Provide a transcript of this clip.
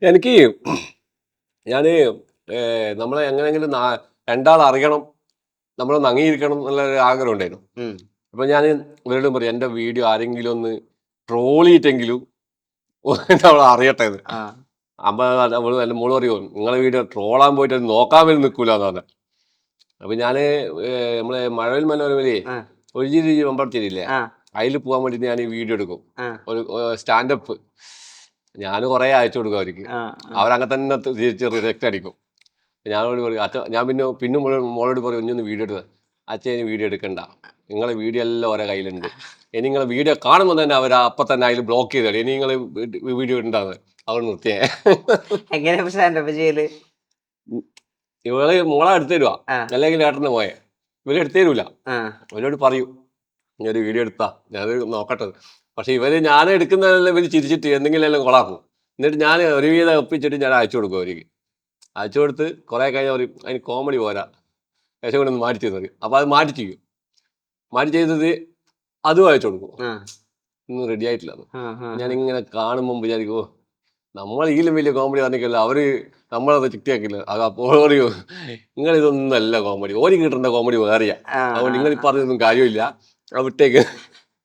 എനിക്ക് ഞാന് നമ്മളെ എങ്ങനെയെങ്കിലും രണ്ടാൾ അറിയണം, നമ്മളൊന്ന് അംഗീകരിക്കണം എന്നുള്ളൊരു ആഗ്രഹം ഉണ്ടായിരുന്നു. അപ്പൊ ഞാൻ ഇവരോടും പറയും എന്റെ വീഡിയോ ആരെങ്കിലും ഒന്ന് ട്രോളിയിട്ടെങ്കിലും അവൾ അറിയട്ടെ എന്ന്. അപ്പൊ അവള് എന്റെ മോള് പറയുമോ നിങ്ങളെ വീഡിയോ ട്രോളാൻ പോയിട്ട് നോക്കാൻ വേണ്ടി നിൽക്കൂലെന്ന് പറഞ്ഞ. അപ്പൊ ഞാന് നമ്മളെ മഴവിൽ മനോരമയിലേ ഒഴിഞ്ഞിരി മെമ്പർത്തിരില്ലേ, അതിൽ പോകാൻ വേണ്ടിട്ട് ഞാൻ ഈ വീഡിയോ എടുക്കും. ഒരു സ്റ്റാൻഡപ്പ് ഞാൻ കുറെ അയച്ചു കൊടുക്കും അവർക്ക്. അവരങ്ങനെ തന്നെ തിരിച്ച് റിജക്റ്റ് അടിക്കും. ഞാനോട് പറയും അച്ഛൻ, ഞാൻ പിന്നെ മോളോട് പറയും ഇനി ഒന്ന് വീഡിയോ എടുക്കുക. അച്ഛൻ വീഡിയോ എടുക്കണ്ട, നിങ്ങളെ വീഡിയോ എല്ലാം ഓരോ കയ്യിലുണ്ട്. ഇനി നിങ്ങളെ വീഡിയോ കാണുമ്പോൾ തന്നെ അവർ അപ്പം തന്നെ അതിൽ ബ്ലോക്ക് ചെയ്തോളൂ. ഇനി നിങ്ങൾ വീഡിയോ ഉണ്ടാകുന്നത് അവർ നിർത്തിയേ. ഇവള് മോളെ എടുത്തു തരുവാ, അല്ലെങ്കിൽ ഏട്ടന് പോയെ ഇവര് എടുത്തു തരൂല. ഇവരോട് പറയൂ ഒരു വീഡിയോ എടുത്താ ഞാനത് നോക്കട്ടെ. പക്ഷെ ഞാൻ എടുക്കുന്നതെല്ലാം ഇവര് ചിരിച്ചിട്ട് എന്തെങ്കിലും എല്ലാം കൊളാക്കും. എന്നിട്ട് ഞാൻ ഒരുവിധം ഒപ്പിച്ചിട്ട് ഞാൻ അയച്ചു കൊടുക്കും അവർക്ക്. അയച്ചു കൊടുത്ത് കുറെ കഴിഞ്ഞാൽ പറയും അതിന് കോമഡി പോരാ, ശേഷം കൊണ്ട് ഒന്ന് മാറ്റി ചെയ്തത്. അപ്പൊ അത് മാറ്റി ചെയ്യും. മാറ്റി ചെയ്തത് അതും അയച്ചു കൊടുക്കും. ഒന്നും റെഡി ആയിട്ടില്ല. ഞാനിങ്ങനെ കാണുമ്പോൾ വിചാരിക്കും നമ്മൾ ഇതിലും വലിയ കോമഡി പറഞ്ഞില്ല, അവര് നമ്മളത് ചിട്ടിയാക്കില്ല. അത് അപ്പോൾ പറയൂ നിങ്ങൾ ഇതൊന്നും അല്ല കോമഡി, ഓരി കിട്ടേണ്ട കോമഡി വേറെയാ, അതുകൊണ്ട് നിങ്ങൾ ഇപ്പൊ പറഞ്ഞൊന്നും കാര്യമില്ല, അത് വിട്ടേക്ക്.